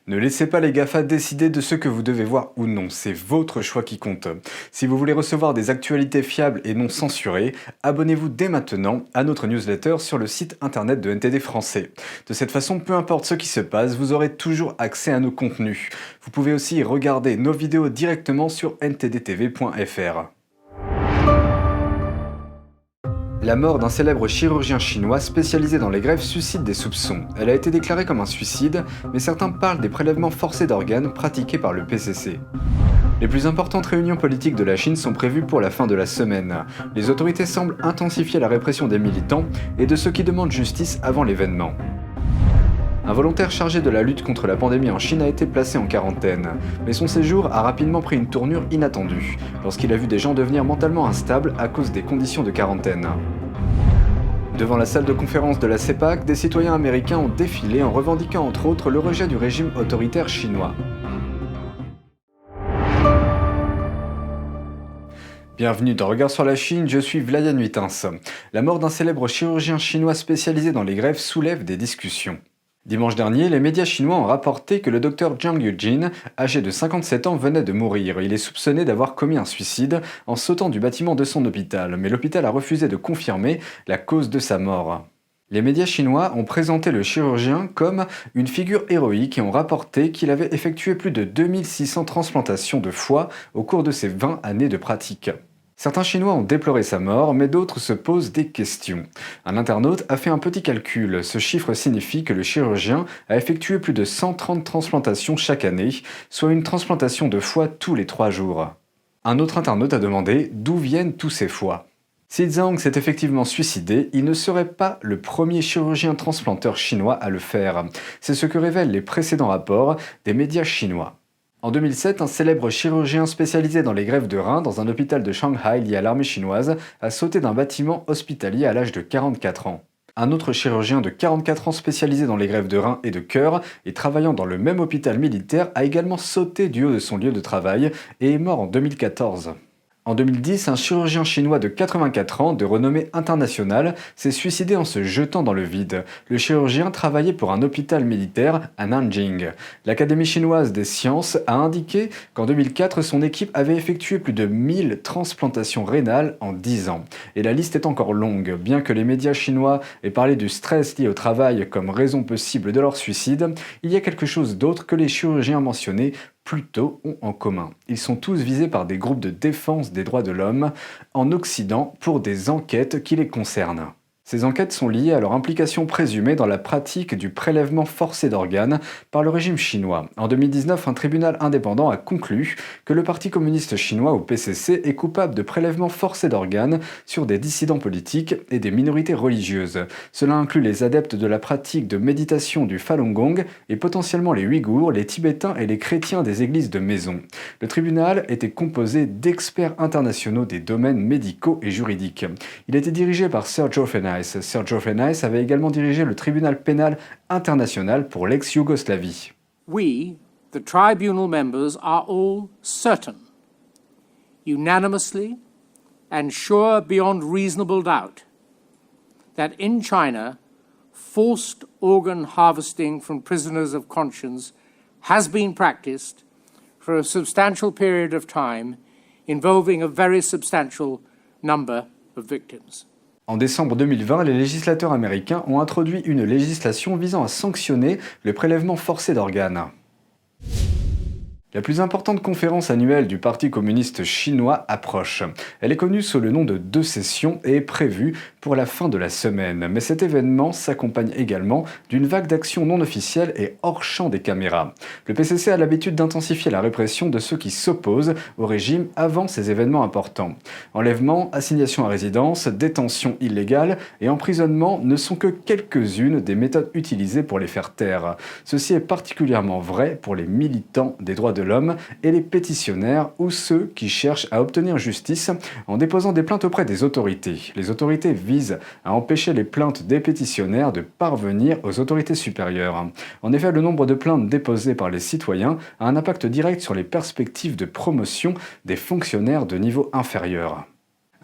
Ne laissez pas les GAFA décider de ce que vous devez voir ou non, c'est votre choix qui compte. Si vous voulez recevoir des actualités fiables et non censurées, abonnez-vous dès maintenant à notre newsletter sur le site internet de NTD français. De cette façon, peu importe ce qui se passe, vous aurez toujours accès à nos contenus. Vous pouvez aussi regarder nos vidéos directement sur ntdtv.fr. La mort d'un célèbre chirurgien chinois spécialisé dans les greffes suscite des soupçons. Elle a été déclarée comme un suicide, mais certains parlent des prélèvements forcés d'organes pratiqués par le PCC. Les plus importantes réunions politiques de la Chine sont prévues pour la fin de la semaine. Les autorités semblent intensifier la répression des militants et de ceux qui demandent justice avant l'événement. Un volontaire chargé de la lutte contre la pandémie en Chine a été placé en quarantaine, mais son séjour a rapidement pris une tournure inattendue, lorsqu'il a vu des gens devenir mentalement instables à cause des conditions de quarantaine. Devant la salle de conférence de la CEPAC, des citoyens américains ont défilé en revendiquant entre autres le rejet du régime autoritaire chinois. Bienvenue dans Regard sur la Chine, je suis Vladian Huitens. La mort d'un célèbre chirurgien chinois spécialisé dans les greffes soulève des discussions. Dimanche dernier, les médias chinois ont rapporté que le docteur Zhang Yujin, âgé de 57 ans, venait de mourir. Il est soupçonné d'avoir commis un suicide en sautant du bâtiment de son hôpital, mais l'hôpital a refusé de confirmer la cause de sa mort. Les médias chinois ont présenté le chirurgien comme une figure héroïque et ont rapporté qu'il avait effectué plus de 2600 transplantations de foie au cours de ses 20 années de pratique. Certains Chinois ont déploré sa mort, mais d'autres se posent des questions. Un internaute a fait un petit calcul. Ce chiffre signifie que le chirurgien a effectué plus de 130 transplantations chaque année, soit une transplantation de foie tous les 3 jours. Un autre internaute a demandé d'où viennent tous ces foies. Si Zhang s'est effectivement suicidé, il ne serait pas le premier chirurgien transplanteur chinois à le faire. C'est ce que révèlent les précédents rapports des médias chinois. En 2007, un célèbre chirurgien spécialisé dans les greffes de reins dans un hôpital de Shanghai lié à l'armée chinoise a sauté d'un bâtiment hospitalier à l'âge de 44 ans. Un autre chirurgien de 44 ans spécialisé dans les greffes de reins et de cœur et travaillant dans le même hôpital militaire a également sauté du haut de son lieu de travail et est mort en 2014. En 2010, un chirurgien chinois de 84 ans, de renommée internationale, s'est suicidé en se jetant dans le vide. Le chirurgien travaillait pour un hôpital militaire à Nanjing. L'Académie chinoise des sciences a indiqué qu'en 2004, son équipe avait effectué plus de 1000 transplantations rénales en 10 ans. Et la liste est encore longue. Bien que les médias chinois aient parlé du stress lié au travail comme raison possible de leur suicide, il y a quelque chose d'autre que les chirurgiens mentionnés plus tôt ont en commun. Ils sont tous visés par des groupes de défense des droits de l'homme en Occident pour des enquêtes qui les concernent. Ces enquêtes sont liées à leur implication présumée dans la pratique du prélèvement forcé d'organes par le régime chinois. En 2019, un tribunal indépendant a conclu que le Parti communiste chinois, ou PCC, est coupable de prélèvement forcé d'organes sur des dissidents politiques et des minorités religieuses. Cela inclut les adeptes de la pratique de méditation du Falun Gong et potentiellement les Ouïghours, les Tibétains et les chrétiens des églises de maison. Le tribunal était composé d'experts internationaux des domaines médicaux et juridiques. Il était dirigé par Sir Geoffrey Nice. Sir Geoffrey Nice avait également dirigé le tribunal pénal international pour l'ex-Yougoslavie. We, the tribunal members, are all certain, unanimously and sure beyond reasonable doubt, that in China, forced organ harvesting from prisoners of conscience has been practiced for a substantial period of time, involving a very substantial number of victims. En décembre 2020, les législateurs américains ont introduit une législation visant à sanctionner le prélèvement forcé d'organes. La plus importante conférence annuelle du Parti communiste chinois approche. Elle est connue sous le nom de 2 sessions et est prévue pour la fin de la semaine. Mais cet événement s'accompagne également d'une vague d'actions non officielles et hors champ des caméras. Le PCC a l'habitude d'intensifier la répression de ceux qui s'opposent au régime avant ces événements importants. Enlèvement, assignation à résidence, détention illégale et emprisonnement ne sont que quelques-unes des méthodes utilisées pour les faire taire. Ceci est particulièrement vrai pour les militants des droits de l'homme et les pétitionnaires ou ceux qui cherchent à obtenir justice en déposant des plaintes auprès des autorités. Les autorités visent à empêcher les plaintes des pétitionnaires de parvenir aux autorités supérieures. En effet, le nombre de plaintes déposées par les citoyens a un impact direct sur les perspectives de promotion des fonctionnaires de niveau inférieur.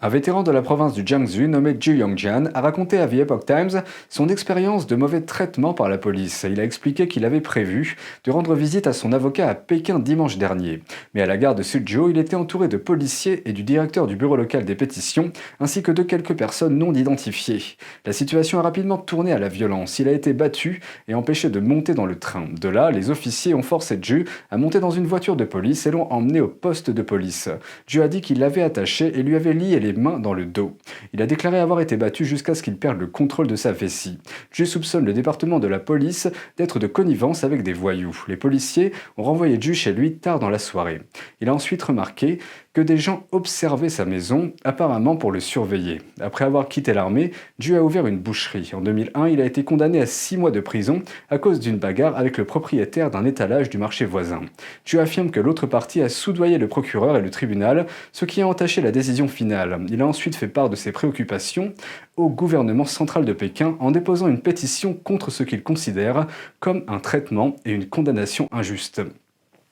Un vétéran de la province du Jiangsu nommé Zhu Yongjian a raconté à The Epoch Times son expérience de mauvais traitement par la police. Il a expliqué qu'il avait prévu de rendre visite à son avocat à Pékin dimanche dernier. Mais à la gare de Suzhou, il était entouré de policiers et du directeur du bureau local des pétitions, ainsi que de quelques personnes non identifiées. La situation a rapidement tourné à la violence. Il a été battu et empêché de monter dans le train. De là, les officiers ont forcé Zhu à monter dans une voiture de police et l'ont emmené au poste de police. Zhu a dit qu'il l'avait attaché et lui avait lié les mains dans le dos. Il a déclaré avoir été battu jusqu'à ce qu'il perde le contrôle de sa vessie. Zhu soupçonne le département de la police d'être de connivence avec des voyous. Les policiers ont renvoyé Zhu chez lui tard dans la soirée. Il a ensuite remarqué que des gens observaient sa maison, apparemment pour le surveiller. Après avoir quitté l'armée, Zhu a ouvert une boucherie. En 2001, il a été condamné à 6 mois de prison à cause d'une bagarre avec le propriétaire d'un étalage du marché voisin. Zhu affirme que l'autre partie a soudoyé le procureur et le tribunal, ce qui a entaché la décision finale. Il a ensuite fait part de ses préoccupations au gouvernement central de Pékin en déposant une pétition contre ce qu'il considère comme un traitement et une condamnation injuste.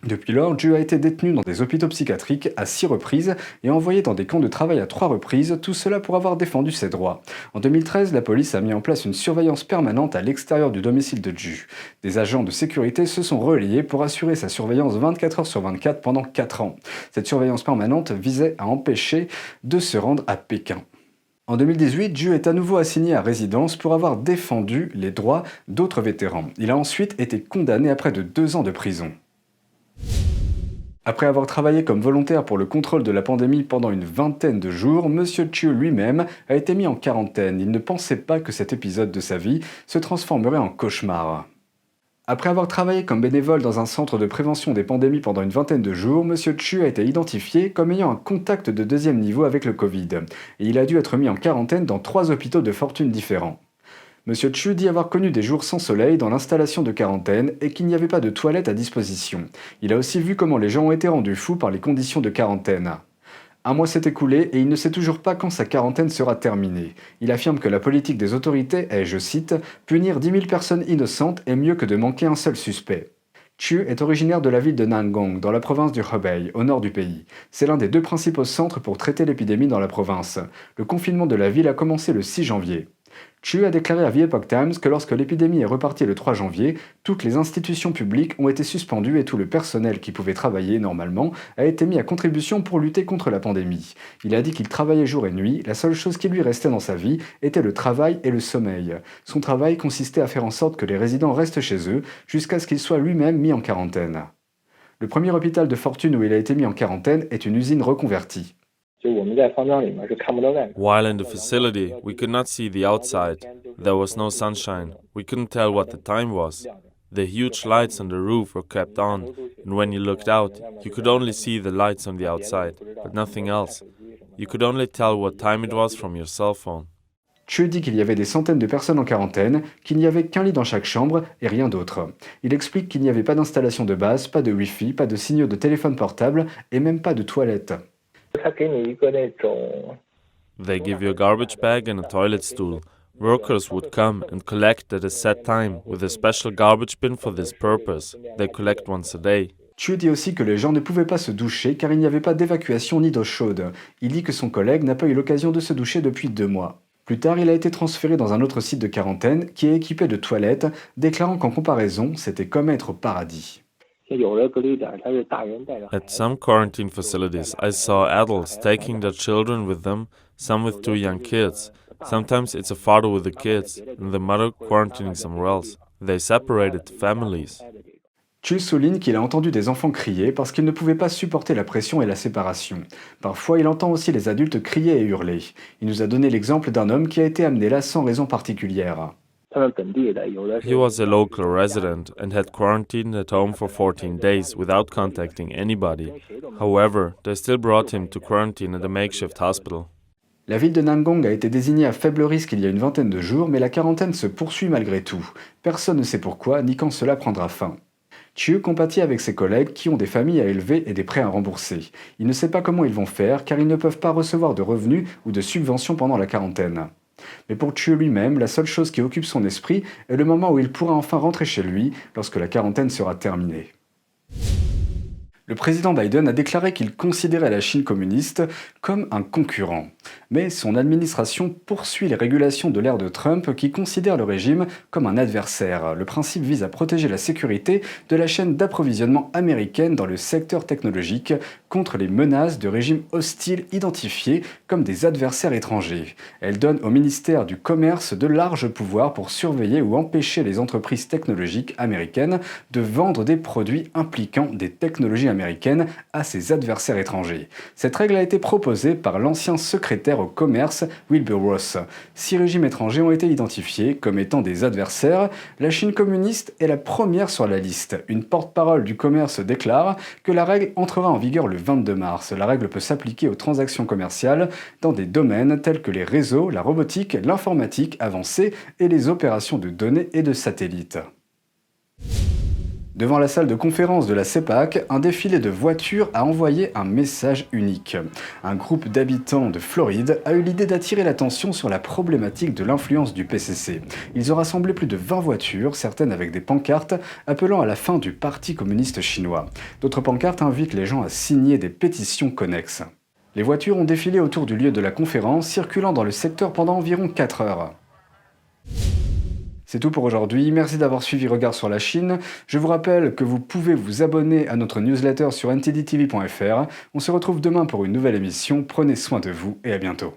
Depuis lors, Zhu a été détenu dans des hôpitaux psychiatriques à 6 reprises et envoyé dans des camps de travail à 3 reprises, tout cela pour avoir défendu ses droits. En 2013, la police a mis en place une surveillance permanente à l'extérieur du domicile de Zhu. Des agents de sécurité se sont relayés pour assurer sa surveillance 24 heures sur 24 pendant 4 ans. Cette surveillance permanente visait à empêcher de se rendre à Pékin. En 2018, Zhu est à nouveau assigné à résidence pour avoir défendu les droits d'autres vétérans. Il a ensuite été condamné à près de 2 ans de prison. Après avoir travaillé comme volontaire pour le contrôle de la pandémie pendant une vingtaine de jours, M. Zhu lui-même a été mis en quarantaine. Il ne pensait pas que cet épisode de sa vie se transformerait en cauchemar. Après avoir travaillé comme bénévole dans un centre de prévention des pandémies pendant une vingtaine de jours, M. Zhu a été identifié comme ayant un contact de 2e niveau avec le Covid. Et il a dû être mis en quarantaine dans 3 hôpitaux de fortune différents. M. Zhu dit avoir connu des jours sans soleil dans l'installation de quarantaine et qu'il n'y avait pas de toilettes à disposition. Il a aussi vu comment les gens ont été rendus fous par les conditions de quarantaine. Un mois s'est écoulé et il ne sait toujours pas quand sa quarantaine sera terminée. Il affirme que la politique des autorités est, je cite, « punir 10 000 personnes innocentes est mieux que de manquer un seul suspect ». Zhu est originaire de la ville de Nangong, dans la province du Hebei, au nord du pays. C'est l'un des 2 principaux centres pour traiter l'épidémie dans la province. Le confinement de la ville a commencé le 6 janvier. Zhu a déclaré à The Epoch Times que lorsque l'épidémie est repartie le 3 janvier, toutes les institutions publiques ont été suspendues et tout le personnel qui pouvait travailler normalement a été mis à contribution pour lutter contre la pandémie. Il a dit qu'il travaillait jour et nuit, la seule chose qui lui restait dans sa vie était le travail et le sommeil. Son travail consistait à faire en sorte que les résidents restent chez eux jusqu'à ce qu'il soit lui-même mis en quarantaine. Le premier hôpital de fortune où il a été mis en quarantaine est une usine reconvertie. While in the facility, we could not see the outside. There was no sunshine. We couldn't tell what the time was. The huge lights on the roof were kept on, and when you looked out, you could only see the lights on the outside, but nothing else. You could only tell what time it was from your cell phone. Zhu dit qu'il y avait des centaines de personnes en quarantaine, qu'il n'y avait qu'un lit dans chaque chambre et rien d'autre. Il explique qu'il n'y avait pas d'installation de base, pas de Wi-Fi, pas de signaux de téléphone portable et même pas de toilette. They give you a garbage bag and a toilet stool. Workers would come and collect at a set time with a special garbage bin for this purpose. They collect once a day. Zhu dit aussi que les gens ne pouvaient pas se doucher car il n'y avait pas d'évacuation ni d'eau chaude. Il dit que son collègue n'a pas eu l'occasion de se doucher depuis 2 mois. Plus tard, il a été transféré dans un autre site de quarantaine qui est équipé de toilettes, déclarant qu'en comparaison, c'était comme être au paradis. At some quarantine facilities, I saw adults taking their children with them, some with 2 young kids. Sometimes it's a father with the kids, and the mother quarantining somewhere else. They separated families. Zhu souligne qu'il a entendu des enfants crier parce qu'ils ne pouvaient pas supporter la pression et la séparation. Parfois, il entend aussi les adultes crier et hurler. Il nous a donné l'exemple d'un homme qui a été amené là sans raison particulière. He was a local resident and had quarantined at home for 14 days without contacting anybody. However, they still brought him to quarantine at a makeshift hospital. La ville de Nangong a été désignée à faible risque il y a une vingtaine de jours, mais la quarantaine se poursuit malgré tout. Personne ne sait pourquoi ni quand cela prendra fin. Zhu compatit avec ses collègues qui ont des familles à élever et des prêts à rembourser. Il ne sait pas comment ils vont faire car ils ne peuvent pas recevoir de revenus ou de subventions pendant la quarantaine. Mais pour Zhu lui-même, la seule chose qui occupe son esprit est le moment où il pourra enfin rentrer chez lui lorsque la quarantaine sera terminée. Le président Biden a déclaré qu'il considérait la Chine communiste comme un concurrent. Mais son administration poursuit les régulations de l'ère de Trump qui considère le régime comme un adversaire. Le principe vise à protéger la sécurité de la chaîne d'approvisionnement américaine dans le secteur technologique contre les menaces de régimes hostiles identifiés comme des adversaires étrangers. Elle donne au ministère du Commerce de larges pouvoirs pour surveiller ou empêcher les entreprises technologiques américaines de vendre des produits impliquant des technologies américaines à ses adversaires étrangers. Cette règle a été proposée par l'ancien secrétaire au commerce Wilbur Ross. 6 régimes étrangers ont été identifiés comme étant des adversaires. La Chine communiste est la première sur la liste. Une porte-parole du commerce déclare que la règle entrera en vigueur le 22 mars. La règle peut s'appliquer aux transactions commerciales dans des domaines tels que les réseaux, la robotique, l'informatique avancée et les opérations de données et de satellites. Devant la salle de conférence de la CEPAC, un défilé de voitures a envoyé un message unique. Un groupe d'habitants de Floride a eu l'idée d'attirer l'attention sur la problématique de l'influence du PCC. Ils ont rassemblé plus de 20 voitures, certaines avec des pancartes appelant à la fin du Parti communiste chinois. D'autres pancartes invitent les gens à signer des pétitions connexes. Les voitures ont défilé autour du lieu de la conférence, circulant dans le secteur pendant environ 4 heures. C'est tout pour aujourd'hui, merci d'avoir suivi Regard sur la Chine. Je vous rappelle que vous pouvez vous abonner à notre newsletter sur ntdtv.fr. On se retrouve demain pour une nouvelle émission, prenez soin de vous et à bientôt.